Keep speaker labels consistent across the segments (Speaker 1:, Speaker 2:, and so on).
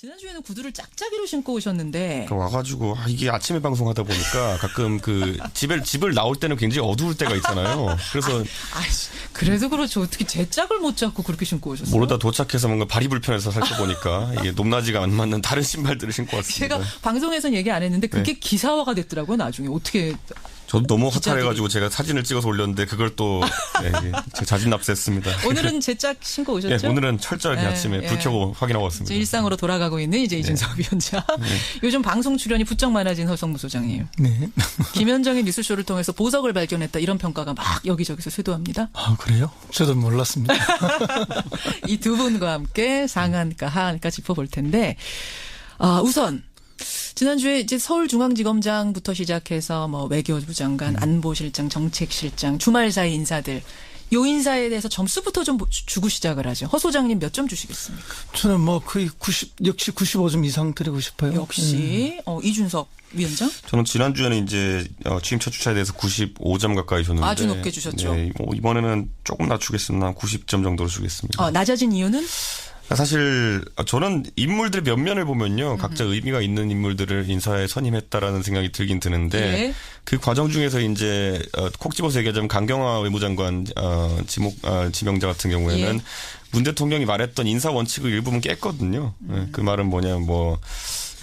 Speaker 1: 지난주에는 구두를 짝짝이로 신고 오셨는데.
Speaker 2: 그러니까 와가지고 이게 아침에 방송하다 보니까 가끔 그 집을 나올 때는 굉장히 어두울 때가 있잖아요. 그래서
Speaker 1: 그래도 그렇죠. 어떻게 제 짝을 못 잡고 그렇게 신고 오셨어요?
Speaker 2: 모르다 도착해서 뭔가 발이 불편해서 살펴보니까 이게 높낮이가 안 맞는 다른 신발들을 신고 왔습니다.
Speaker 1: 제가 방송에서는 얘기 안 했는데 그게 기사화가 됐더라고요. 나중에 어떻게.
Speaker 2: 저도 너무 허탈해가지고 제가 사진을 찍어서 올렸는데 그걸 또 제 자진 납세했습니다.
Speaker 1: 오늘은 제 짝 신고 오셨죠?
Speaker 2: 네, 오늘은 철저하게 아침에 불 켜고 확인하고 왔습니다.
Speaker 1: 일상으로 돌아가고 있는 이제 이준석 위원장. 요즘 방송 출연이 부쩍 많아진 허성무 소장님.
Speaker 3: 네.
Speaker 1: 김현정의 뉴스쇼를 통해서 보석을 발견했다 이런 평가가 막 여기저기서 쇄도합니다.
Speaker 3: 아 그래요? 저도 몰랐습니다.
Speaker 1: 이 두 분과 함께 상한가 하한가 짚어볼 텐데 우선 지난주에 이제 서울중앙지검장부터 시작해서 뭐 외교부 장관, 안보실장, 정책실장, 주말 사이 인사들 요 인사에 대해서 점수부터 좀 주고 시작을 하죠. 허 소장님 몇 점 주시겠습니까?
Speaker 3: 저는 뭐 거의 95점 이상 드리고 싶어요.
Speaker 1: 역시 이준석 위원장?
Speaker 2: 저는 지난주에는 이제 취임 첫 주차에 대해서 95점 가까이 줬는데
Speaker 1: 아주 높게 주셨죠.
Speaker 2: 네, 이번에는 조금 낮추겠습니다. 90점 정도로 주겠습니다.
Speaker 1: 낮아진 이유는?
Speaker 2: 사실 저는 인물들의 면면을 보면요. 각자 의미가 있는 인물들을 인사에 선임했다라는 생각이 들긴 드는데 그 과정 중에서 이제 콕 집어서 얘기하자면 강경화 외무장관 지명자 같은 경우에는 문 대통령이 말했던 인사 원칙을 일부분 깼거든요. 그 말은 뭐냐면 뭐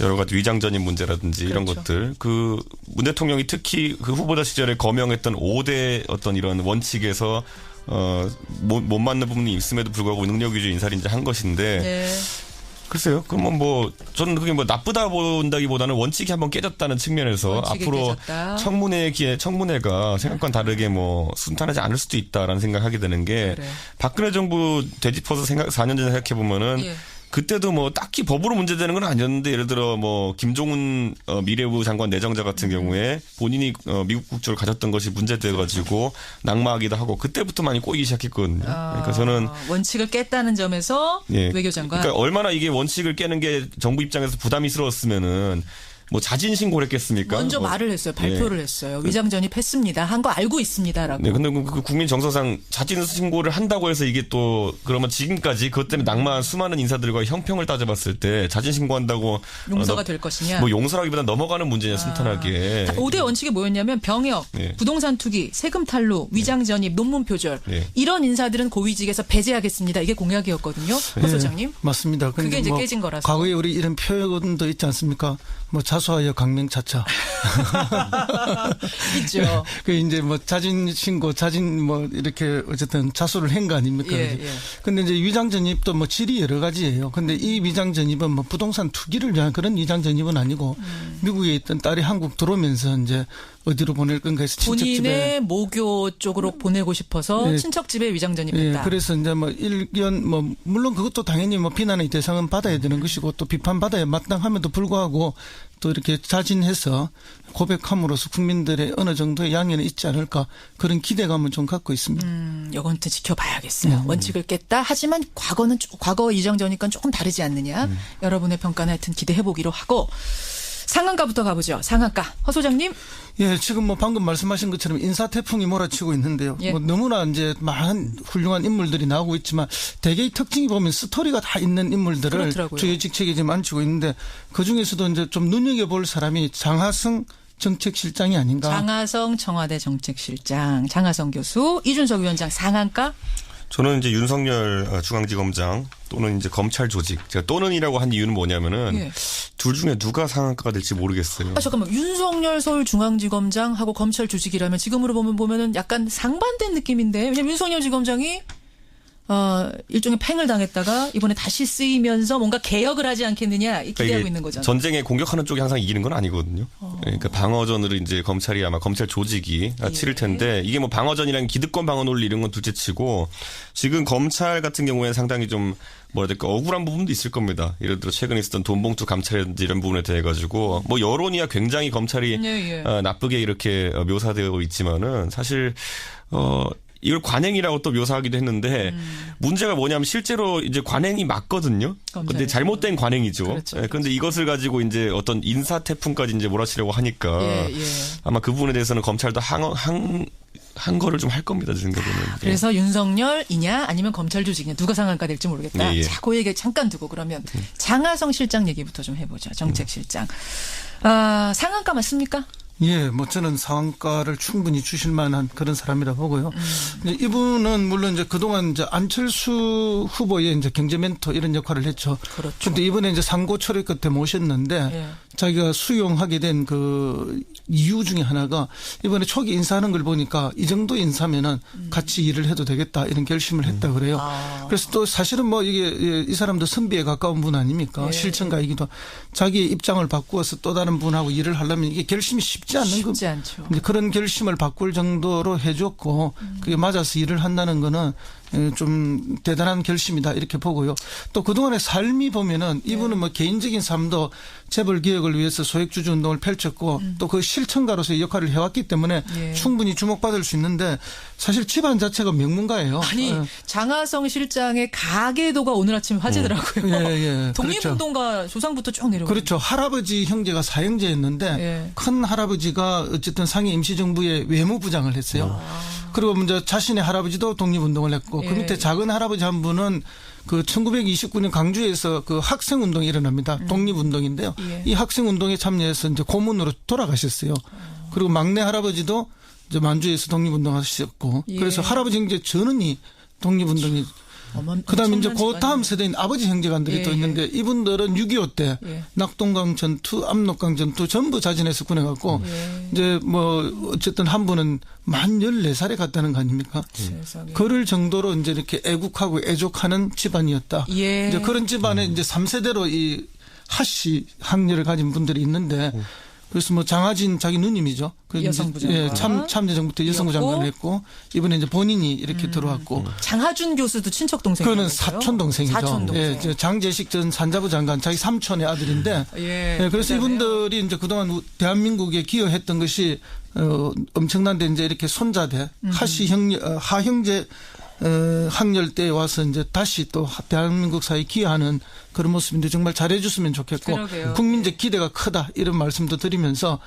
Speaker 2: 여러 가지 위장전입 문제라든지 이런 것들. 그 문 대통령이 특히 그 후보자 시절에 거명했던 5대 어떤 이런 원칙에서 못 맞는 부분이 있음에도 불구하고 능력 위주 인사를 이제 한 것인데 글쎄요. 그러면 뭐 저는 그게 뭐 나쁘다 본다기보다는 원칙이 한번 깨졌다는 측면에서 앞으로 청문회가 생각과는 다르게 뭐 순탄하지 않을 수도 있다라는 생각하게 되는 게 박근혜 정부 되짚어서 4년 전에 생각해 보면은 그때도 뭐 딱히 법으로 문제되는 건 아니었는데 예를 들어 뭐 김종훈 미래부 장관 내정자 같은 경우에 본인이 미국 국적을 가졌던 것이 문제돼가지고 낙마하기도 하고 그때부터 많이 꼬이기 시작했거든요. 그러니까 저는
Speaker 1: 원칙을 깼다는 점에서 외교장관.
Speaker 2: 그러니까 얼마나 이게 원칙을 깨는 게 정부 입장에서 부담이스러웠으면은 뭐 자진 신고를 했겠습니까?
Speaker 1: 먼저 말을 했어요. 발표를 했어요. 위장전입했습니다. 한 거 알고 있습니다라고.
Speaker 2: 네, 근데 그 국민 정서상 자진 신고를 한다고 해서 이게 또 그러면 지금까지 그것 때문에 낙마한 수많은 인사들과 형평을 따져봤을 때 자진 신고한다고
Speaker 1: 용서가 될 것이냐?
Speaker 2: 뭐 용서라기보다 넘어가는 문제냐 순탄하게.
Speaker 1: 5대 원칙이 뭐였냐면 병역, 부동산 투기, 세금 탈루, 위장전입, 논문 표절 이런 인사들은 고위직에서 배제하겠습니다. 이게 공약이었거든요. 허 소장님.
Speaker 3: 맞습니다.
Speaker 1: 그게 이제 깨진 거라서.
Speaker 3: 과거에 우리 이런 표현도 있지 않습니까? 뭐 자수하여 강명차차.
Speaker 1: 있죠.
Speaker 3: 그 이제 뭐 자진 신고, 자진 뭐 이렇게 어쨌든 자수를 한 거 아닙니까? 근데 이제 위장전입도 뭐 질이 여러 가지예요. 근데 이 위장전입은 뭐 부동산 투기를 위한 그런 위장전입은 아니고 미국에 있던 딸이 한국 들어오면서 이제 어디로 보낼 건가 해서 친척집에.
Speaker 1: 본인의 모교 쪽으로 보내고 싶어서 친척집에 위장전입했다.
Speaker 3: 그래서 이제 뭐 일견 뭐 물론 그것도 당연히 뭐 비난의 대상은 받아야 되는 것이고 또 비판받아야 마땅함에도 불구하고 또 이렇게 자진해서 고백함으로써 국민들의 어느 정도의 양해는 있지 않을까 그런 기대감을 좀 갖고 있습니다.
Speaker 1: 이건 또 지켜봐야겠어요. 원칙을 깼다. 하지만 과거 위장전입과는 조금 다르지 않느냐. 여러분의 평가는 하여튼 기대해보기로 하고 상한가부터 가보죠. 상한가. 허 소장님.
Speaker 3: 예, 지금 뭐 방금 말씀하신 것처럼 인사 태풍이 몰아치고 있는데요. 뭐 너무나 이제 많은 훌륭한 인물들이 나오고 있지만 대개의 특징이 보면 스토리가 다 있는 인물들을 주요 직책에 지금 앉히고 있는데 그 중에서도 이제 좀 눈여겨볼 사람이 장하성 정책실장이 아닌가. 장하성
Speaker 1: 청와대 정책실장, 장하성 교수, 이준석 위원장 상한가.
Speaker 2: 저는 이제 윤석열 중앙지검장 또는 이제 검찰 조직. 제가 또는이라고 한 이유는 뭐냐면은 둘 중에 누가 상한가가 될지 모르겠어요.
Speaker 1: 잠깐만. 윤석열 서울중앙지검장하고 검찰 조직이라면 지금으로 보면은 약간 상반된 느낌인데. 왜냐면 윤석열 지검장이 일종의 팽을 당했다가 이번에 다시 쓰이면서 뭔가 개혁을 하지 않겠느냐 기대하고 있는 거잖아요.
Speaker 2: 전쟁에 공격하는 쪽이 항상 이기는 건 아니거든요. 그러니까 방어전으로 이제 검찰이 아마 검찰 조직이 치를 텐데 이게 뭐 방어전이랑 기득권 방어 논리 이런 건 둘째치고 지금 검찰 같은 경우에 상당히 좀 뭐라 해야 될까 억울한 부분도 있을 겁니다. 예를 들어 최근에 있었던 돈봉투 감찰이라든지 이런 부분에 대해 가지고 뭐 여론이야 굉장히 검찰이 나쁘게 이렇게 묘사되고 있지만은 사실 이걸 관행이라고 또 묘사하기도 했는데 문제가 뭐냐면 실제로 이제 관행이 맞거든요. 근데 잘못된 관행이죠.
Speaker 1: 그렇죠,
Speaker 2: 그런데 그렇죠. 이것을 가지고 이제 어떤 인사 태풍까지 이제 몰아치려고 하니까 아마 그 부분에 대해서는 검찰도 한 거를 좀 할 겁니다. 제 생각에는.
Speaker 1: 그래서 윤석열이냐 아니면 검찰 조직이냐 누가 상한가 될지 모르겠다. 자, 그 얘기 잠깐 두고 그러면 장하성 실장 얘기부터 좀 해보죠. 정책실장. 상한가 맞습니까?
Speaker 3: 예, 뭐 저는 상한가를 충분히 주실 만한 그런 사람이라 보고요. 이분은 물론 이제 그동안 이제 안철수 후보의 이제 경제 멘토 이런 역할을 했죠.
Speaker 1: 그렇죠.
Speaker 3: 근데 이번에 이제 상고 처리 끝에 모셨는데 자기가 수용하게 된 그 이유 중에 하나가 이번에 초기 인사하는 걸 보니까 이 정도 인사면은 같이 일을 해도 되겠다 이런 결심을 했다 그래요. 그래서 또 사실은 뭐 이게 이 사람도 선비에 가까운 분 아닙니까? 실천가이기도 자기 입장을 바꾸어서 또 다른 분하고 일을 하려면 이게 결심이 쉽지
Speaker 1: 않죠.
Speaker 3: 그런 결심을 바꿀 정도로 해줬고 그게 맞아서 일을 한다는 거는 좀 대단한 결심이다 이렇게 보고요. 또 그동안의 삶이 보면은 이분은 뭐 개인적인 삶도 재벌 개혁을 위해서 소액주주 운동을 펼쳤고 또 그 실천가로서의 역할을 해왔기 때문에 충분히 주목받을 수 있는데 사실 집안 자체가 명문가예요.
Speaker 1: 아니 장하성 실장의 가계도가 오늘 아침 화제더라고요. 독립운동가 그렇죠. 조상부터 쭉 내려오고.
Speaker 3: 그렇죠. 할아버지 형제가 사형제였는데 큰 할아버지가 어쨌든 상해 임시정부의 외무부장을 했어요. 그리고 먼저 자신의 할아버지도 독립운동을 했고 그 밑에 작은 할아버지 한 분은 그 1929년 강주에서 그 학생운동이 일어납니다. 독립운동인데요. 이 학생운동에 참여해서 이제 고문으로 돌아가셨어요. 그리고 막내 할아버지도 이제 만주에서 독립운동하셨고 그래서 할아버지 형제 전원이 독립운동이 그다음에 이제 그 다음 세대인 아버지 형제간들이 또 있는데 이분들은 6.25 때 낙동강 전투, 압록강 전투 전부 자진해서 군해갖고 이제 뭐 어쨌든 한 분은 만 14살에 갔다는 거 아닙니까? 그럴 정도로 이제 이렇게 애국하고 애족하는 집안이었다. 이제 그런 집안에 이제 3세대로 이 하씨 학렬을 가진 분들이 있는데 그래서 뭐 장하진 자기 누님이죠.
Speaker 1: 여성부 장관.
Speaker 3: 참여정부 때 여성부 장관을 했고 이번에 이제 본인이 이렇게 들어왔고.
Speaker 1: 장하준 교수도 친척 동생이죠.
Speaker 3: 그거는 사촌 동생이죠.
Speaker 1: 사촌 동생.
Speaker 3: 예, 장제식 전 산자부 장관 자기 삼촌의 아들인데. 그래서 이분들이 이제 그동안 대한민국에 기여했던 것이 엄청난데 이제 이렇게 손자대 하씨 하형제 학렬 때에 와서 이제 다시 또 대한민국 사회에 기여하는 그런 모습인데 정말 잘해줬으면 좋겠고
Speaker 1: 그러게요.
Speaker 3: 국민적 기대가 크다 이런 말씀도 드리면서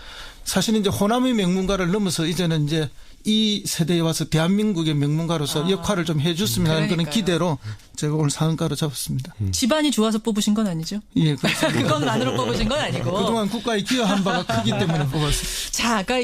Speaker 3: 사실은 이제 호남의 명문가를 넘어서 이제는 이제 이 세대에 와서 대한민국의 명문가로서 역할을 좀 해줬으면 하는 그런 기대로 제가 오늘 상한가로 잡았습니다.
Speaker 1: 집안이 좋아서 뽑으신 건 아니죠?
Speaker 3: 예, 그렇습니다.
Speaker 1: 그것만으로 뽑으신 건 아니고.
Speaker 3: 그동안 국가에 기여한 바가 크기 때문에 뽑았습니다.
Speaker 1: 자, 그러니까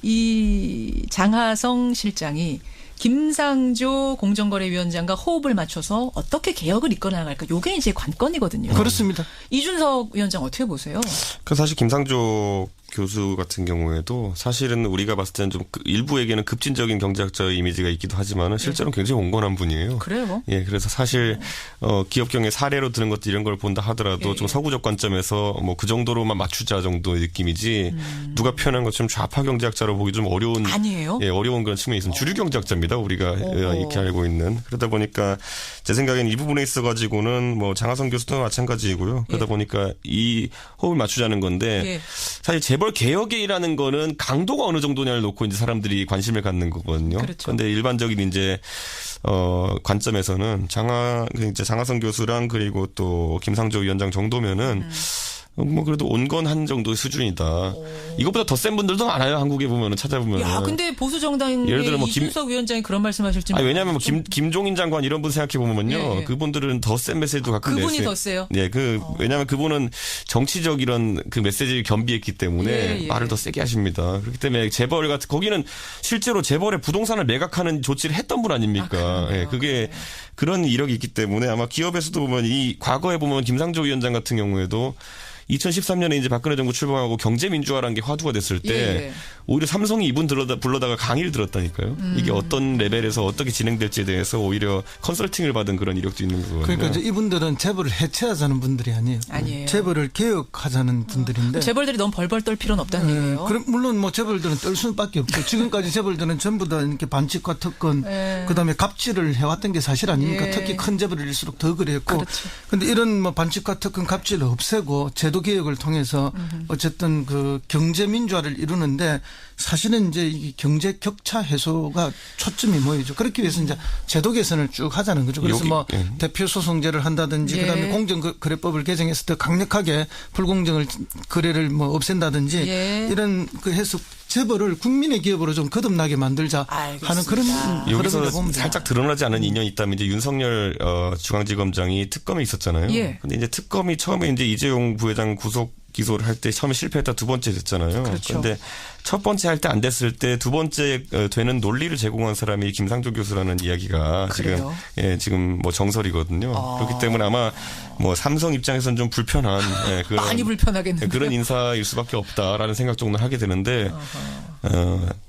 Speaker 1: 이 장하성 실장이 김상조 공정거래위원장과 호흡을 맞춰서 어떻게 개혁을 이끌어 나갈까? 이게 이제 관건이거든요.
Speaker 3: 그렇습니다.
Speaker 1: 이준석 위원장 어떻게 보세요?
Speaker 2: 그 사실 김상조 교수 같은 경우에도 사실은 우리가 봤을 때는 좀 일부에게는 급진적인 경제학자의 이미지가 있기도 하지만은 실제로는 굉장히 온건한 분이에요.
Speaker 1: 그래요?
Speaker 2: 예, 그래서 사실 기업경의 사례로 드는 것들 이런 걸 본다 하더라도 좀 서구적 관점에서 뭐 그 정도로만 맞추자 정도의 느낌이지 누가 표현한 것처럼 좌파 경제학자로 보기 좀 어려운
Speaker 1: 아니에요?
Speaker 2: 예, 어려운 그런 측면이 있습니다. 주류 경제학자입니다. 우리가 이렇게 알고 있는. 그러다 보니까 제 생각에는 이 부분에 있어 가지고는 뭐 장하성 교수도 마찬가지이고요. 그러다 보니까 이 호흡을 맞추자는 건데 사실 재벌 개혁이라는 거는 강도가 어느 정도냐를 놓고 이제 사람들이 관심을 갖는 거거든요. 그런데 일반적인 이제 관점에서는 장하성 교수랑 그리고 또 김상조 위원장 정도면은 뭐 그래도 온건한 정도의 수준이다. 이것보다 더 센 분들도 많아요. 한국에 보면은 찾아보면은.
Speaker 1: 야, 근데 보수 정당의
Speaker 2: 예를 들어 뭐
Speaker 1: 이준석 위원장이 그런 말씀하실지.
Speaker 2: 아니, 왜냐하면 뭐 김종인 장관 이런 분 생각해 보면요, 그분들은 더 센 메시지도 가끔
Speaker 1: 그분이 더 세요.
Speaker 2: 네, 왜냐하면 그분은 정치적 이런 그 메시지를 겸비했기 때문에 말을 더 세게 하십니다. 그렇기 때문에 재벌 같은 거기는 실제로 재벌의 부동산을 매각하는 조치를 했던 분 아닙니까? 예, 그게 그런 이력이 있기 때문에 아마 기업에서도 보면 이 과거에 보면 김상조 위원장 같은 경우에도 2013년에 이제 박근혜 정부 출범하고 경제민주화라는 게 화두가 됐을 때 오히려 삼성이 이분 불러다가 강의를 들었다니까요. 이게 어떤 레벨에서 어떻게 진행될지에 대해서 오히려 컨설팅을 받은 그런 이력도 있는 거거든요.
Speaker 3: 그러니까 이제 이분들은 재벌을 해체하자는 분들이 아니에요. 재벌을 개혁하자는 분들인데.
Speaker 1: 재벌들이 너무 벌벌 떨 필요는 없다는 얘기예요.
Speaker 3: 그럼 물론 뭐 재벌들은 떨 수밖에 없죠. 지금까지 재벌들은 전부 다 이렇게 반칙과 특권, 그다음에 갑질을 해왔던 게 사실 아닙니까? 특히 큰 재벌일수록 더 그랬고. 그런데 이런 뭐 반칙과 특권, 갑질을 없애고 제도 제도 개혁을 통해서 어쨌든 그 경제 민주화를 이루는데 사실은 이제 이 경제 격차 해소가 초점이 뭐이죠. 그렇기 위해서 이제 제도 개선을 쭉 하자는 거죠. 그래서 뭐 대표 소송제를 한다든지 그다음에 공정거래법을 개정해서 더 강력하게 불공정을 거래를 뭐 없앤다든지 이런 그 해서 재벌을 국민의 기업으로 좀 거듭나게 만들자 하는 그런
Speaker 2: 여기서 살짝 드러나지 않은 인연이 있다면 이제 윤석열 중앙지검장이 특검에 있었잖아요. 근데 이제 특검이 처음에 이제 이재용 부회장 구속 기소를 할 때 처음에 실패했다 두 번째 됐잖아요. 그런데 그렇죠. 첫 번째 할 때 안 됐을 때 두 번째 되는 논리를 제공한 사람이 김상조 교수라는 이야기가 지금 뭐 정설이거든요. 그렇기 때문에 아마 뭐 삼성 입장에서는 좀 불편한 그런,
Speaker 1: 많이 불편하겠는데
Speaker 2: 그런 인사일 수밖에 없다라는 생각 정도는 하게 되는데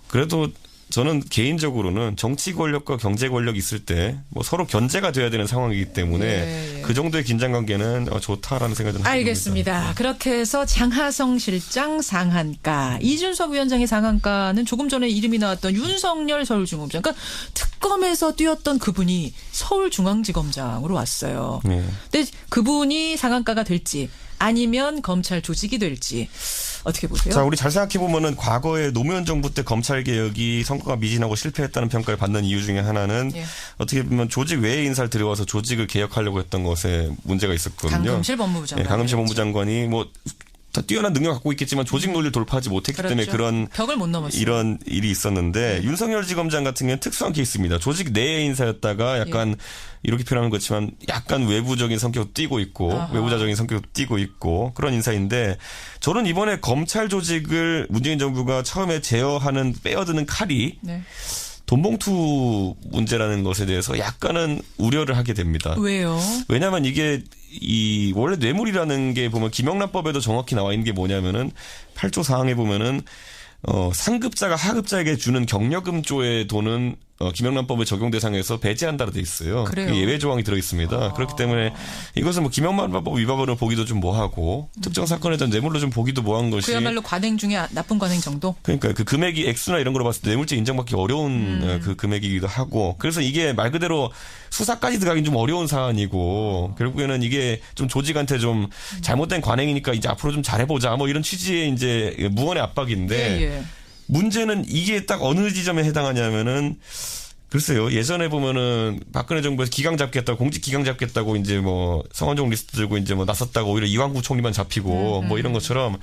Speaker 2: 그래도 저는 개인적으로는 정치 권력과 경제 권력이 있을 때 뭐 서로 견제가 돼야 되는 상황이기 때문에 그 정도의 긴장 관계는 좋다라는 생각을 합니다.
Speaker 1: 알겠습니다. 그렇게 해서 장하성 실장 상한가, 이준석 위원장의 상한가는 조금 전에 이름이 나왔던 윤석열 서울중앙지검장, 그러니까 특검에서 뛰었던 그분이 서울중앙지검장으로 왔어요. 근데 그분이 상한가가 될지 아니면 검찰 조직이 될지 어떻게 보세요?
Speaker 2: 자, 우리 잘 생각해 보면은 과거에 노무현 정부 때 검찰 개혁이 성과가 미진하고 실패했다는 평가를 받는 이유 중에 하나는 어떻게 보면 조직 외의 인사를 들여와서 조직을 개혁하려고 했던 것에 문제가 있었거든요.
Speaker 1: 강금실 법무부 장관.
Speaker 2: 강금실 법무부 장관이 뭐 다 뛰어난 능력 갖고 있겠지만 조직 논리를 돌파하지 못했기 때문에 그런
Speaker 1: 벽을 못 넘었어요.
Speaker 2: 이런 일이 있었는데 윤석열 지검장 같은 경우는 특수한 케이스입니다. 조직 내의 인사였다가 약간 이렇게 표현하는 것지만 약간 외부적인 성격도 띠고 있고 외부자적인 성격도 띠고 있고 그런 인사인데 저는 이번에 검찰 조직을 문재인 정부가 처음에 제어하는 빼어드는 칼이 돈봉투 문제라는 것에 대해서 약간은 우려를 하게 됩니다.
Speaker 1: 왜요?
Speaker 2: 왜냐하면 이게 원래 뇌물이라는 게 보면 김영란법에도 정확히 나와 있는 게 뭐냐면은 8조 사항에 보면은 상급자가 하급자에게 주는 경력금조의 돈은 김영란법의 적용 대상에서 배제한다로 돼 있어요.
Speaker 1: 그래요?
Speaker 2: 예외 조항이 들어 있습니다. 그렇기 때문에 이것은 뭐 김영란법 위반으로 보기도 좀 뭐하고 특정 사건에 대한 뇌물로 좀 보기도 뭐한 것이
Speaker 1: 그야말로 관행 중에 나쁜 관행 정도?
Speaker 2: 그러니까 그 금액이 액수나 이런 거로 봤을 때 뇌물죄 인정받기 어려운 그 금액이기도 하고 그래서 이게 말 그대로 수사까지 들어가긴 좀 어려운 사안이고 결국에는 이게 좀 조직한테 좀 잘못된 관행이니까 이제 앞으로 좀 잘해보자 뭐 이런 취지의 이제 무언의 압박인데 문제는 이게 딱 어느 지점에 해당하냐면은 글쎄요. 예전에 보면은 박근혜 정부에서 기강 잡겠다고 공직 기강 잡겠다고 이제 뭐 성완종 리스트 들고 이제 뭐 나섰다고 오히려 이완구 총리만 잡히고 뭐 이런 것처럼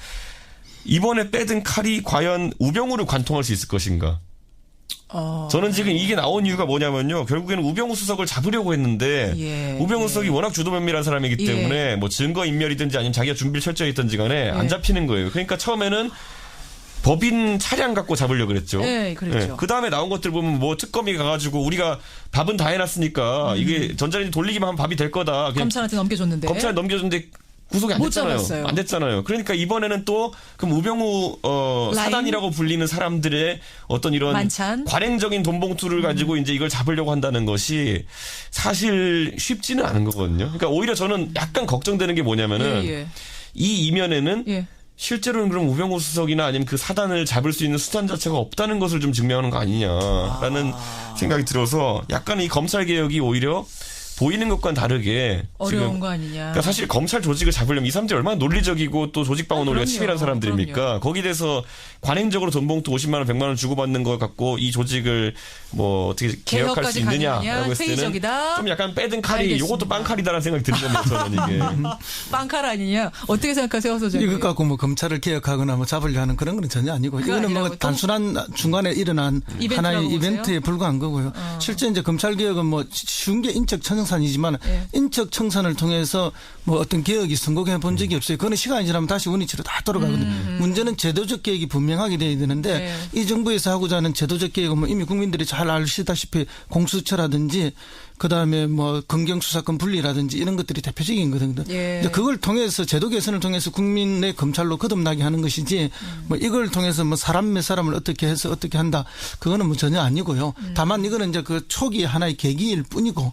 Speaker 2: 이번에 빼든 칼이 과연 우병우를 관통할 수 있을 것인가? 저는 지금 이게 나온 이유가 뭐냐면요. 결국에는 우병우 수석을 잡으려고 했는데 우병우 수석이 워낙 주도면밀한 사람이기 때문에 뭐 증거 인멸이든지 아니면 자기가 준비를 철저히 했든지 간에 안 잡히는 거예요. 그러니까 처음에는 법인 차량 갖고 잡으려고 그랬죠.
Speaker 1: 네, 그렇죠.
Speaker 2: 그 다음에 나온 것들 보면 뭐 특검이 가가지고 우리가 밥은 다 해놨으니까 이게 전자레인지 돌리기만 하면 밥이 될 거다. 그냥
Speaker 1: 검찰한테 넘겨줬는데.
Speaker 2: 검찰에 넘겨줬는데 구속이 안 됐잖아요.
Speaker 1: 잡았어요.
Speaker 2: 안 됐잖아요. 그러니까 이번에는 또 그럼 우병우 사단이라고 불리는 사람들의 어떤 이런
Speaker 1: 만찬?
Speaker 2: 관행적인 돈봉투를 가지고 이제 이걸 잡으려고 한다는 것이 사실 쉽지는 않은 거거든요. 그러니까 오히려 저는 약간 걱정되는 게 뭐냐면은 이 이면에는 실제로는 그럼 우병우 수석이나 아니면 그 사단을 잡을 수 있는 수단 자체가 없다는 것을 좀 증명하는 거 아니냐라는 생각이 들어서 약간 이 검찰 개혁이 오히려 보이는 것과는 다르게
Speaker 1: 어려운
Speaker 2: 지금
Speaker 1: 거 아니냐.
Speaker 2: 그러니까 사실 검찰 조직을 잡으려면 이 사람들이 얼마나 논리적이고 또 조직 방어 논리가 치밀한 사람들입니까? 거기에 대해서 관행적으로 돈봉투 50만 원, 100만 원 주고받는 걸 갖고 이 조직을 뭐 어떻게 개혁할 수 있느냐라고 했을 때는 좀 약간 빼든 칼이 이것도 빵칼이다라는 생각이 드는 겁니다. 저는 이게.
Speaker 1: 빵칼 아니냐? 어떻게 생각하세요, 소장님?
Speaker 3: 이것 갖고 뭐 검찰을 개혁하거나 뭐 잡으려 하는 그런 건 전혀 아니고 이거는 뭐 단순한 중간에 일어난 하나의 이벤트에 불과한 거고요. 실제 이제 검찰 개혁은 뭐 쉬운 게 인적 청산이지만 인적 청산을 통해서 뭐 어떤 개혁이 성공해 본 적이 없어요. 그거는 시간이 지나면 다시 원위치로 다 돌아가거든요. 문제는 제도적 개혁이 분명하게 돼야 되는데 이 정부에서 하고자 하는 제도적 개혁은 뭐 이미 국민들이 잘 아시다시피 공수처라든지 그다음에 뭐 검경수사권 분리라든지 이런 것들이 대표적인 거거든요. 근데 그걸 통해서 제도 개선을 통해서 국민의 검찰로 거듭나게 하는 것이지 뭐 이걸 통해서 뭐 사람 몇 사람을 어떻게 해서 어떻게 한다 그거는 뭐 전혀 아니고요. 다만 이거는 이제 그 초기 하나의 계기일 뿐이고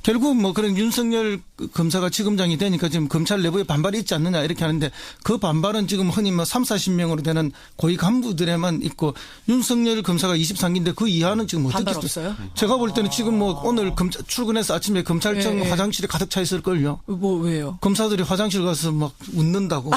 Speaker 3: 결국 뭐 그런 윤석열 검사가 지검장이 되니까 지금 검찰 내부에 반발이 있지 않느냐 이렇게 하는데 그 반발은 지금 흔히 뭐 3, 40명으로 되는 고위 간부들에만 있고 윤석열 검사가 23기인데 그 이하는 지금 어떻게
Speaker 1: 반발 없어요?
Speaker 3: 제가 볼 때는 지금 뭐 오늘 출근해서 아침에 검찰청 화장실에 가득 차 있을걸요.
Speaker 1: 뭐 왜요?
Speaker 3: 검사들이 화장실 가서 막 웃는다고.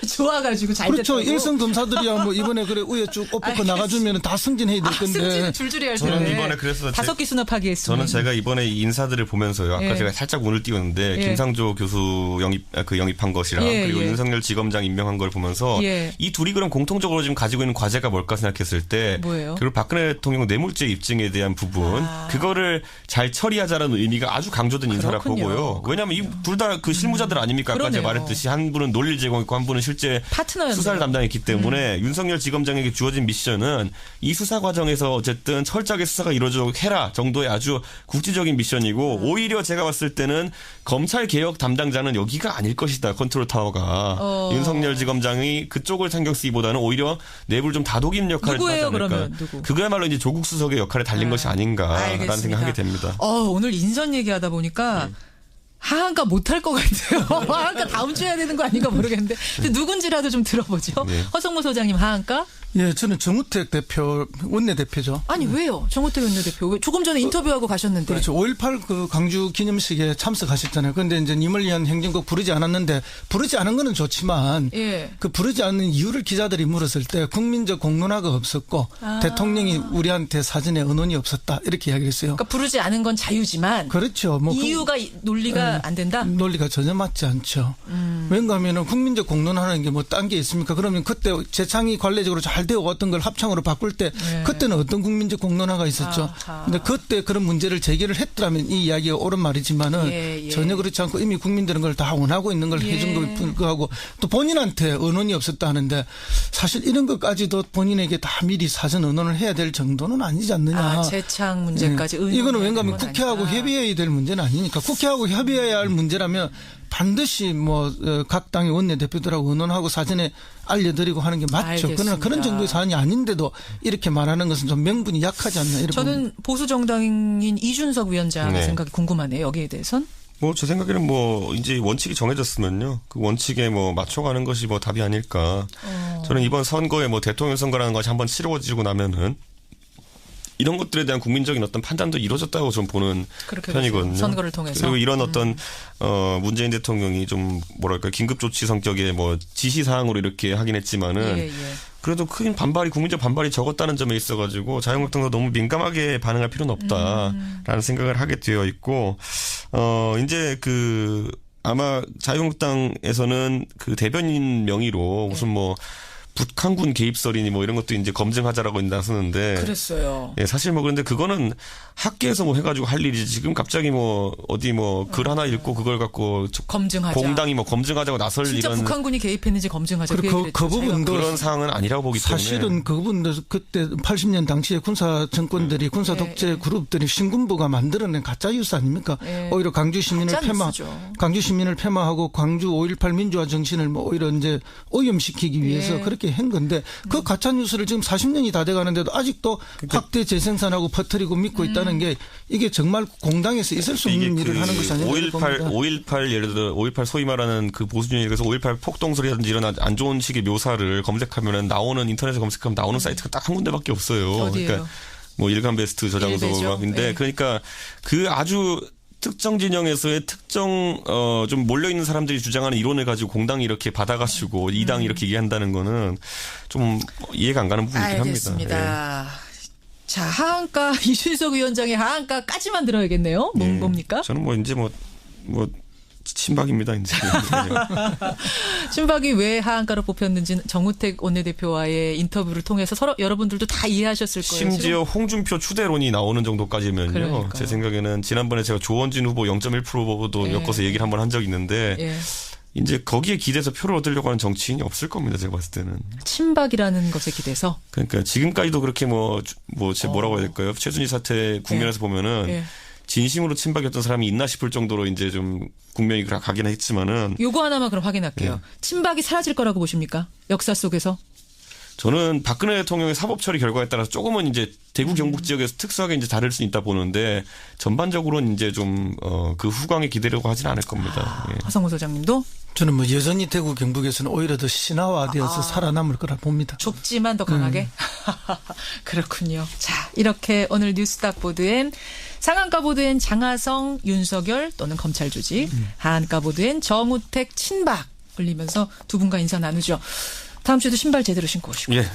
Speaker 1: 좋아가지고 잘
Speaker 3: 그렇죠.
Speaker 1: 됐다고.
Speaker 3: 일선 검사들이야 뭐 이번에 그래 우에 쭉 업고 나가주면 다 승진해야 될 건데.
Speaker 1: 승진 줄줄이 할 텐데.
Speaker 2: 저는 이번에 그래서
Speaker 1: 5기 수납하기 했습니다.
Speaker 2: 저는 제가 이번에 이 인사들을 보면서요. 아까 제가 살짝 운을 띄웠는데 김상조 교수 영입한 것이랑 그리고 윤석열 지검장 임명한 걸 보면서 이 둘이 그럼 공통적으로 지금 가지고 있는 과제가 뭘까 생각했을 때
Speaker 1: 뭐예요?
Speaker 2: 그리고 박근혜 대통령 뇌물죄 입증에 대한 부분 그거를 잘 처리하자라는 의미가 아주 강조된 인사라 보고요. 왜냐하면 이 둘 다 그 실무자들 아닙니까? 아까 제가 말했듯이 한 분은 논리를 제공했고 한 분은 실제 파트너였네요. 수사를 담당했기 때문에 윤석열 지검장에게 주어진 미션은 이 수사 과정에서 어쨌든 철저하게 수사가 이루어지도록 해라 정도의 아주 국지적인 미션이고 오히려 제가 봤을 때는 검찰 개혁 담당자는 여기가 아닐 것이다. 컨트롤 타워가. 윤석열 지검장이 그쪽을 신경 쓰기보다는 오히려 내부를 좀 다독이는 역할을 하지 않을까. 그러면 누구? 그거야말로 이제 조국 수석의 역할에 달린 것이 아닌가라는 생각하게 됩니다.
Speaker 1: 오늘 인선 얘기하다 보니까 하한가 못할 것 같아요. 하한가 다음 주에 해야 되는 거 아닌가 모르겠는데. 근데 누군지라도 좀 들어보죠. 허성무 소장님 하한가?
Speaker 3: 예, 저는 정우택 대표, 원내대표죠.
Speaker 1: 아니, 왜요? 정우택 원내대표. 왜 조금 전에 인터뷰하고 가셨는데.
Speaker 3: 그렇죠. 5.18 그 강주 기념식에 참석하셨잖아요. 그런데 이제 님을 위한 행진곡 부르지 않았는데, 부르지 않은 거는 좋지만, 그 부르지 않는 이유를 기자들이 물었을 때, 국민적 공론화가 없었고, 대통령이 우리한테 사전에 언론이 없었다. 이렇게 이야기를 했어요.
Speaker 1: 그러니까 부르지 않은 건 자유지만.
Speaker 3: 그렇죠. 뭐
Speaker 1: 이유가 논리가 안 된다?
Speaker 3: 논리가 전혀 맞지 않죠. 왜냐하면 국민적 공론화라는 게 뭐 딴 게 있습니까? 그러면 그때 재창이 관례적으로 잘 되어 왔던 걸 합창으로 바꿀 때 그때는 어떤 국민적 공론화가 있었죠. 근데 그때 그런 문제를 제기를 했더라면 이 이야기가 옳은 말이지만은 전혀 그렇지 않고 이미 국민들은 걸 다 원하고 있는 걸 해준 걸 불구하고 또 본인한테 언론이 없었다 하는데 사실 이런 것까지도 본인에게 다 미리 사전 언론을 해야 될 정도는 아니지 않느냐.
Speaker 1: 재창 문제까지
Speaker 3: 이거는 왜냐하면 국회하고 협의해야 될 문제는 아니니까 국회하고 협의해야 할 문제라면 반드시 뭐 각 당의 원내대표들하고 의논하고 사전에 알려드리고 하는 게 맞죠.
Speaker 1: 알겠습니다.
Speaker 3: 그러나 그런 정도의 사안이 아닌데도 이렇게 말하는 것은 좀 명분이 약하지 않나 이런.
Speaker 1: 저는 보수 정당인 이준석 위원장의 생각이 궁금하네요. 여기에 대해선.
Speaker 2: 뭐 제 생각에는 뭐 이제 원칙이 정해졌으면요. 그 원칙에 뭐 맞춰가는 것이 뭐 답이 아닐까. 저는 이번 선거에 뭐 대통령 선거라는 것이 한번 치러지고 나면은 이런 것들에 대한 국민적인 어떤 판단도 이루어졌다고 좀 보는 편이거든요.
Speaker 1: 선거를 통해서.
Speaker 2: 그리고 이런 어떤 문재인 대통령이 좀 뭐랄까 긴급 조치 성격의 뭐 지시 사항으로 이렇게 하긴 했지만은 그래도 큰 반발이 국민적 반발이 적었다는 점에 있어가지고 자유한국당도 너무 민감하게 반응할 필요는 없다라는 생각을 하게 되어 있고 이제 그 아마 자유한국당에서는 그 대변인 명의로 무슨 뭐 북한군 개입설이니 뭐 이런 것도 이제 검증하자라고 나서는데.
Speaker 1: 그랬어요.
Speaker 2: 예, 사실 뭐 그런데 그거는 학계에서 뭐 해가지고 할 일이지 지금 갑자기 뭐 어디 뭐 글 하나 읽고 그걸 갖고
Speaker 1: 검증하자.
Speaker 2: 공당이 뭐 검증하자고 나설
Speaker 1: 진짜
Speaker 2: 이런.
Speaker 1: 북한군이 개입했는지 검증하자.
Speaker 3: 그 부분도
Speaker 2: 그런 사항은 아니라고 보기 때문에.
Speaker 3: 사실은 그 부분도 그때 80년 당시에 군사 정권들이 군사 독재 그룹들이 신군부가 만들어낸 가짜 뉴스 아닙니까? 오히려 광주 시민을 폐마하고 광주 5.18 민주화 정신을 뭐 오히려 이제 오염시키기 위해서 그렇게 한 건데 그 가짜 뉴스를 지금 40년이 다 돼가는데도 아직도 확대 재생산하고 퍼뜨리고 믿고 있다는 게 이게 정말 공당에서 있을 수 없는 일을 하는 것이 아닌가
Speaker 2: 5.18 예를 들어 5.18 소위 말하는 그 보수주의에서 5.18 폭동설이라든지 이런 안 좋은 식의 묘사를 검색하면은 나오는 인터넷에 검색하면 나오는 사이트가 딱 한 군데밖에 없어요.
Speaker 1: 어디예요?
Speaker 2: 그러니까 뭐 일간베스트 저장소인데 그러니까 그 아주 특정 진영에서의 특정 좀 몰려 있는 사람들이 주장하는 이론을 가지고 공당이 이렇게 받아가지고 이 당이 이렇게 얘기한다는 거는 좀 이해가 안 가는 부분이긴 합니다.
Speaker 1: 알겠습니다. 자, 하한가 이준석 위원장의 하한가까지만 들어야겠네요. 뭡니까?
Speaker 2: 저는 뭐 이제 뭐 친박입니다, 이제.
Speaker 1: 친박이 왜 하한가로 뽑혔는지 정우택 원내대표와의 인터뷰를 통해서 서로 여러분들도 다 이해하셨을 거예요.
Speaker 2: 심지어 홍준표 추대론이 나오는 정도까지면요. 그러니까요. 제 생각에는 지난번에 제가 조원진 후보 0.1%도 엮어서 얘기를 한번 한 적이 있는데 이제 거기에 기대서 표를 얻으려고 하는 정치인이 없을 겁니다. 제가 봤을 때는.
Speaker 1: 친박이라는 것에 기대서.
Speaker 2: 그러니까 지금까지도 그렇게 뭐라고 해야 될까요? 최순희 사태 국면에서 보면은 진심으로 친박이었던 사람이 있나 싶을 정도로 이제 좀 국면이 가긴 했지만은.
Speaker 1: 요거 하나만 그럼 확인할게요. 친박이 사라질 거라고 보십니까? 역사 속에서?
Speaker 2: 저는 박근혜 대통령의 사법 처리 결과에 따라서 조금은 이제 대구 경북 지역에서 특수하게 이제 다를 수 있다 보는데 전반적으로는 이제 좀 그 후광에 기대려고 하진 않을 겁니다.
Speaker 1: 허성무 소장님도?
Speaker 3: 저는 뭐 여전히 대구 경북에서는 오히려 더 신화화되어서 살아남을 거라 봅니다.
Speaker 1: 좁지만 더 강하게? 그렇군요. 자, 이렇게 오늘 뉴스닥 보드엔 상한가 보도엔 장하성, 윤석열 또는 검찰 조직, 하한가 보도엔 정우택, 친박 올리면서 두 분과 인사 나누죠. 다음 주에도 신발 제대로 신고 오시고.
Speaker 2: 예.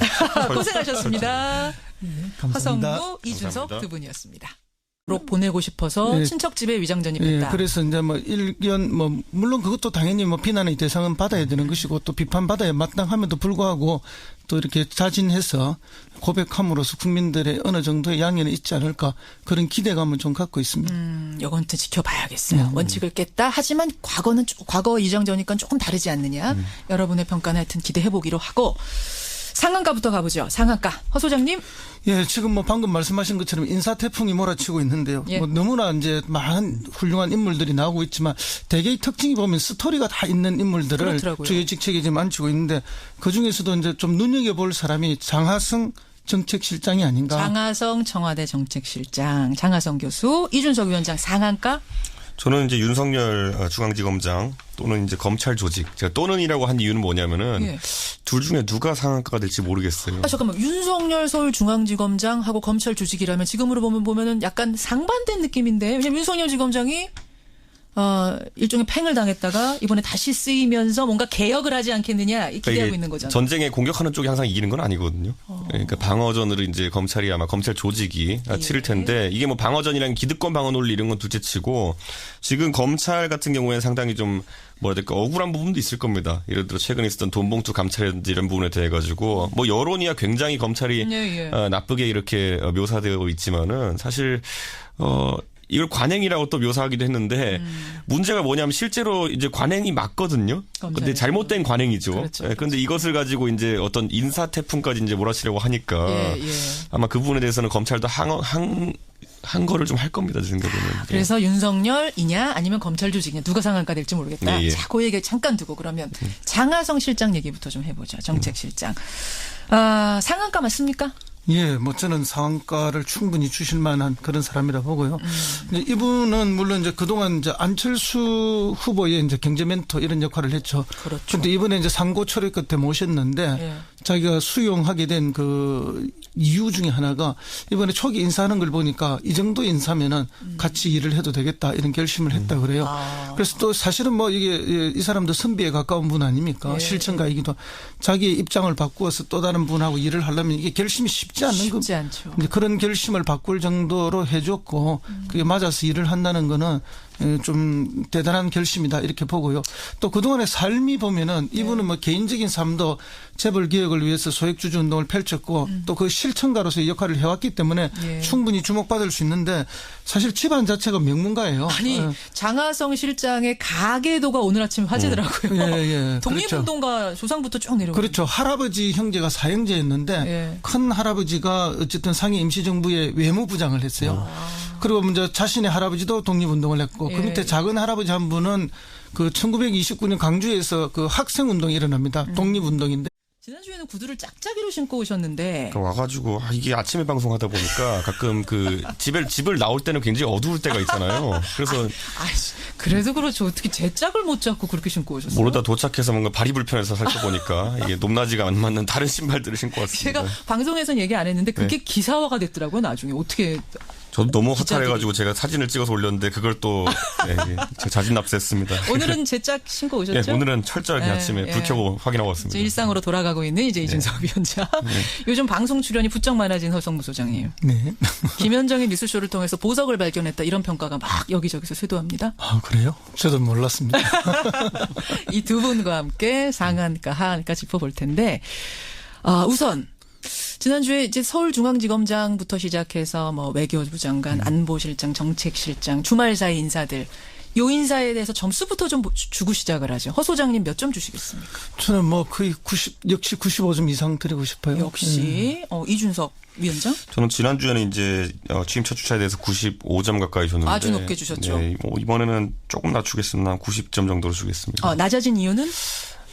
Speaker 1: 고생하셨습니다.
Speaker 3: 네, 감사합니다.
Speaker 1: 허성무, 이준석
Speaker 2: 감사합니다.
Speaker 1: 두 분이었습니다. 로 보내고 싶어서 친척 집에 위장 전입했다.
Speaker 3: 예, 그래서 이제 뭐 일견 물론 그것도 당연히 비난의 대상은 받아야 되는 것이고 또 비판받아야 마땅함에도 불구하고 또 이렇게 자진해서 고백함으로써 국민들의 어느 정도의 양해는 있지 않을까 그런 기대감을 좀 갖고 있습니다.
Speaker 1: 이건 또 지켜봐야겠어요. 원칙을 깼다. 하지만 과거 위장 전입과는 조금 다르지 않느냐. 여러분의 평가는 하여튼 기대해보기로 하고 상한가부터 가보죠. 상한가. 허 소장님.
Speaker 3: 예, 지금 방금 말씀하신 것처럼 인사 태풍이 몰아치고 있는데요.
Speaker 1: 예.
Speaker 3: 너무나 이제 많은 훌륭한 인물들이 나오고 있지만 대개의 특징이 보면 스토리가 다 있는 인물들을
Speaker 1: 그렇더라고요.
Speaker 3: 주요 직책에 지금 앉히고 있는데 그 중에서도 이제 좀 눈여겨볼 사람이 장하성 정책실장이 아닌가.
Speaker 1: 장하성 청와대 정책실장, 장하성 교수, 이준석 위원장 상한가.
Speaker 2: 저는 이제 윤석열 중앙지검장 또는 이제 검찰 조직. 제가 또는이라고 한 이유는 뭐냐면은
Speaker 1: 예.
Speaker 2: 둘 중에 누가 상한가가 될지 모르겠어요.
Speaker 1: 잠깐만. 윤석열 서울중앙지검장하고 검찰 조직이라면 지금으로 보면은 약간 상반된 느낌인데. 왜냐면 윤석열 지검장이 일종의 팽을 당했다가 이번에 다시 쓰이면서 뭔가 개혁을 하지 않겠느냐 기대하고 있는 거잖아요.
Speaker 2: 전쟁에 공격하는 쪽이 항상 이기는 건 아니거든요. 그러니까 방어전으로 이제 검찰이 아마 검찰 조직이 치를 텐데 이게 뭐 방어전이랑 기득권 방어 논리 이런 건 둘째치고 지금 검찰 같은 경우에는 상당히 좀 뭐라 해야 될까 억울한 부분도 있을 겁니다. 예를 들어 최근에 있었던 돈봉투 감찰이라든지 이런 부분에 대해 가지고 뭐 여론이야 굉장히 검찰이 나쁘게 이렇게 묘사되어 있지만은 사실 이걸 관행이라고 또 묘사하기도 했는데 문제가 뭐냐면 실제로 이제 관행이 맞거든요. 근데 잘못된 관행이죠.
Speaker 1: 그렇죠,
Speaker 2: 그런데 그렇죠. 이것을 가지고 이제 어떤 인사 태풍까지 이제 몰아치려고 하니까 아마 그 부분에 대해서는 검찰도 한 거를 좀 할 겁니다. 제 생각에는.
Speaker 1: 그래서 윤석열이냐 아니면 검찰 조직이냐 누가 상한가 될지 모르겠다. 자, 그 얘기 잠깐 두고 그러면 장하성 실장 얘기부터 좀 해보죠. 정책실장. 상한가 맞습니까?
Speaker 3: 예, 저는 상한가를 충분히 주실 만한 그런 사람이라 보고요. 이분은 물론 이제 그동안 이제 안철수 후보의 이제 경제 멘토 이런 역할을 했죠.
Speaker 1: 그렇죠.
Speaker 3: 그런데 이번에 이제 상고 처리 끝에 모셨는데 자기가 수용하게 된 그 이유 중에 하나가 이번에 초기 인사하는 걸 보니까 이 정도 인사면은 같이 일을 해도 되겠다 이런 결심을 했다 그래요. 그래서 또 사실은 이게 이 사람도 선비에 가까운 분 아닙니까? 실천가이기도 자기의 입장을 바꾸어서 또 다른 분하고 일을 하려면 이게 결심이 쉽지
Speaker 1: 않죠.
Speaker 3: 그런 결심을 바꿀 정도로 해줬고 그게 맞아서 일을 한다는 거는 좀 대단한 결심이다 이렇게 보고요. 또 그동안의 삶이 보면은 이분은 개인적인 삶도 재벌 개혁을 위해서 소액주주 운동을 펼쳤고 또 그 실천가로서의 역할을 해왔기 때문에 충분히 주목받을 수 있는데 사실 집안 자체가 명문가예요.
Speaker 1: 아니 장하성 실장의 가계도가 오늘 아침 화제더라고요. 독립운동가 그렇죠. 조상부터 쭉 내려오고.
Speaker 3: 그렇죠. 할아버지 형제가 사형제였는데 큰 할아버지가 어쨌든 상해 임시정부의 외무부장을 했어요. 그리고 먼저 자신의 할아버지도 독립운동을 했고 그 밑에 작은 할아버지 한 분은 그 1929년 광주에서 그 학생운동이 일어납니다. 독립운동인데.
Speaker 1: 지난주에는 구두를 짝짝이로 신고 오셨는데.
Speaker 2: 와가지고 이게 아침에 방송하다 보니까 가끔 그 집을 나올 때는 굉장히 어두울 때가 있잖아요. 그래서
Speaker 1: 그래도 그렇죠. 어떻게 제 짝을 못 잡고 그렇게 신고 오셨어요?
Speaker 2: 모르다 도착해서 뭔가 발이 불편해서 살펴보니까 이게 높낮이가 안 맞는 다른 신발들을 신고 왔습니다.
Speaker 1: 제가 방송에서는 얘기 안 했는데 그게 기사화가 됐더라고요. 나중에 어떻게.
Speaker 2: 저도 너무 허탈해가지고 제가 사진을 찍어서 올렸는데 그걸 또 제가 자진 납세했습니다.
Speaker 1: 오늘은 제 짝 신고 오셨죠?
Speaker 2: 오늘은 철저하게 아침에 불 켜고 확인하고 왔습니다.
Speaker 1: 일상으로 돌아가고 있는 이제 이준석 위원장. 요즘 방송 출연이 부쩍 많아진 허성무 소장님.
Speaker 3: 네.
Speaker 1: 김현정의 뉴스쇼를 통해서 보석을 발견했다 이런 평가가 막 여기저기서 쇄도합니다.
Speaker 3: 그래요? 저도 몰랐습니다.
Speaker 1: 이 두 분과 함께 상한가 하한가 짚어볼 텐데 우선 지난주에 이제 서울중앙지검장부터 시작해서 외교부 장관, 안보실장, 정책실장, 주말 사이 인사들 요 인사에 대해서 점수부터 좀 주고 시작을 하죠. 허 소장님 몇 점 주시겠습니까?
Speaker 3: 저는 거의 역시 95점 이상 드리고 싶어요.
Speaker 1: 역시 이준석 위원장?
Speaker 2: 저는 지난주에는 이제 취임 첫 주차에 대해서 95점 가까이 줬는데
Speaker 1: 아주 높게 주셨죠.
Speaker 2: 네, 이번에는 조금 낮추겠습니다. 90점 정도로 주겠습니다.
Speaker 1: 낮아진 이유는?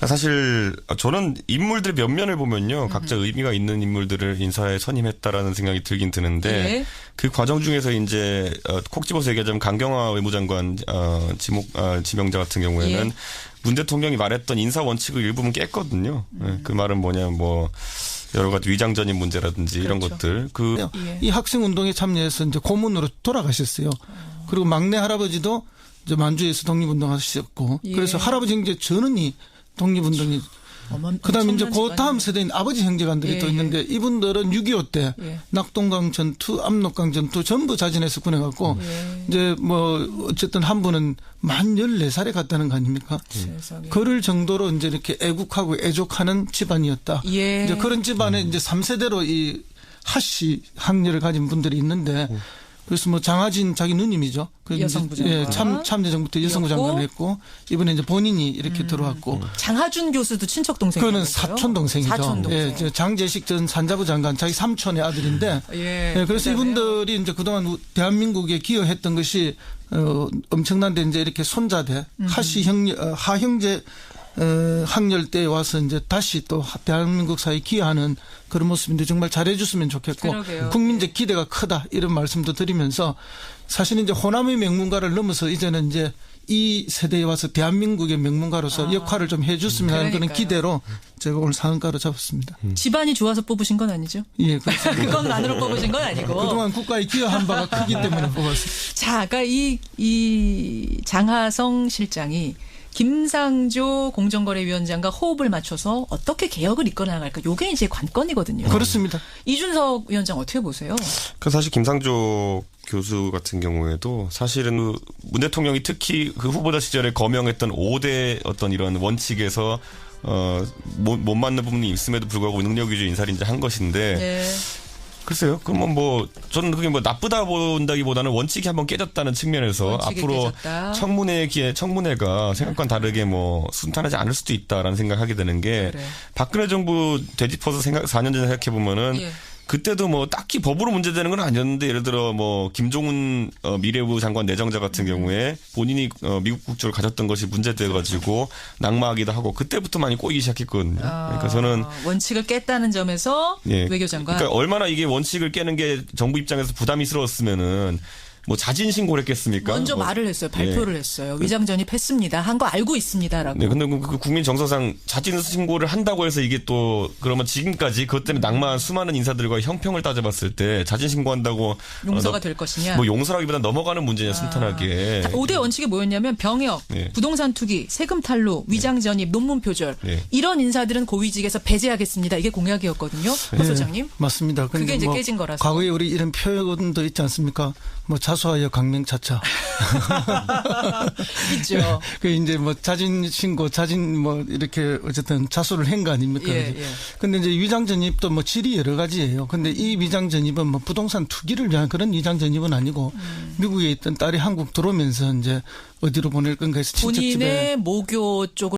Speaker 2: 사실 저는 인물들의 면면을 보면요. 각자 의미가 있는 인물들을 인사에 선임했다라는 생각이 들긴 드는데 그 과정 중에서 이제 콕 집어서 얘기하자면 강경화 외무장관 지명자 같은 경우에는 문 대통령이 말했던 인사 원칙을 일부분 깼거든요. 그 말은 뭐냐면 여러 가지 위장 전입 문제라든지 이런 것들.
Speaker 3: 이 학생 운동에 참여해서 이제 고문으로 돌아가셨어요. 그리고 막내 할아버지도 이제 만주에서 독립운동하셨고, 그래서 할아버지 형제 전원이 독립운동이. 그다음에 이제 그 다음 세대인 아버지 형제간들이 또 있는데 이분들은 6.25 때 낙동강 전투, 압록강 전투 전부 자진해서 군해갖고 이제 뭐 어쨌든 한 분은 만 14살에 갔다는 거 아닙니까? 그럴 정도로 이제 이렇게 애국하고 애족하는 집안이었다. 이제 그런 집안에 이제 3세대로 이 하씨 학렬을 가진 분들이 있는데 그래서 뭐 장하진 자기 누님이죠.
Speaker 1: 여성부 장관.
Speaker 3: 참여정부 때 여성부 장관을 했고 이번에 이제 본인이 이렇게 들어왔고.
Speaker 1: 장하준 교수도 친척 동생이죠.
Speaker 3: 그거는 사촌 동생이죠.
Speaker 1: 사촌 동생.
Speaker 3: 예, 장제식 전 산자부 장관 자기 삼촌의 아들인데. 그래서 이분들이 이제 그동안 대한민국에 기여했던 것이 엄청난데 이제 이렇게 손자대 하씨 하형제 학렬 때에 와서 이제 다시 또 대한민국 사회에 기여하는 그런 모습인데 정말 잘해줬으면 좋겠고
Speaker 1: 그러게요.
Speaker 3: 국민적 기대가 크다 이런 말씀도 드리면서 사실은 이제 호남의 명문가를 넘어서 이제는 이제 이 세대에 와서 대한민국의 명문가로서 역할을 좀 해줬으면 하는 그런 기대로 제가 오늘 상한가로 잡았습니다.
Speaker 1: 집안이 좋아서 뽑으신 건 아니죠?
Speaker 3: 예, 그렇습니다.
Speaker 1: 그것만으로 뽑으신 건 아니고.
Speaker 3: 그동안 국가에 기여한 바가 크기 때문에 뽑았습니다.
Speaker 1: 자, 그러니까 이 장하성 실장이 김상조 공정거래위원장과 호흡을 맞춰서 어떻게 개혁을 이끌어 나갈까? 이게 이제 관건이거든요.
Speaker 3: 그렇습니다.
Speaker 1: 이준석 위원장 어떻게 보세요?
Speaker 2: 그 사실 김상조 교수 같은 경우에도 사실은 문 대통령이 특히 그 후보자 시절에 거명했던 5대 어떤 이런 원칙에서 못 맞는 부분이 있음에도 불구하고 능력 위주 인사를 이제 한 것인데 글쎄요. 그러면 뭐 저는 그게 뭐 나쁘다 본다기보다는 원칙이 한번 깨졌다는 측면에서 앞으로 청문회가 생각과는 다르게 뭐 순탄하지 않을 수도 있다라는 생각하게 되는 게 박근혜 정부 되짚어서 4년 전에 생각해 보면은 그때도 뭐 딱히 법으로 문제되는 건 아니었는데 예를 들어 뭐 김종훈 미래부 장관 내정자 같은 경우에 본인이 미국 국적을 가졌던 것이 문제돼가지고 낙마하기도 하고 그때부터 많이 꼬이기 시작했거든요. 그러니까 저는
Speaker 1: 원칙을 깼다는 점에서 외교장관.
Speaker 2: 그러니까 얼마나 이게 원칙을 깨는 게 정부 입장에서 부담이스러웠으면은 뭐 자진 신고를 했겠습니까?
Speaker 1: 먼저 말을 했어요. 발표를 했어요. 위장 전입했습니다. 한 거 알고 있습니다라고.
Speaker 2: 네, 근데 그 국민 정서상 자진 신고를 한다고 해서 이게 또 그러면 지금까지 그것 때문에 낙마한 수많은 인사들과 형평을 따져봤을 때 자진 신고한다고
Speaker 1: 용서가 될 것이냐?
Speaker 2: 뭐 용서라기보다 넘어가는 문제냐 순탄하게.
Speaker 1: 5대 원칙이 뭐였냐면 병역, 부동산 투기, 세금 탈루, 위장 전입, 논문 표절 이런 인사들은 고위직에서 배제하겠습니다. 이게 공약이었거든요. 박 소장님.
Speaker 3: 맞습니다.
Speaker 1: 그게 이제 깨진 거라서.
Speaker 3: 과거에 우리 이런 표현도 있지 않습니까? 뭐 자수하여 강명차차.
Speaker 1: 있죠.
Speaker 3: 그 이제 뭐 자진 신고, 자진 뭐 이렇게 어쨌든 자수를 한 거 아닙니까? 근데 이제 위장 전입도 뭐 질이 여러 가지예요. 근데 이 위장 전입은 뭐 부동산 투기를 위한 그런 위장 전입은 아니고 미국에 있던 딸이 한국 들어오면서 이제 어디로 보낼 건가 해서 친척집에
Speaker 1: 본인의 모교 쪽으로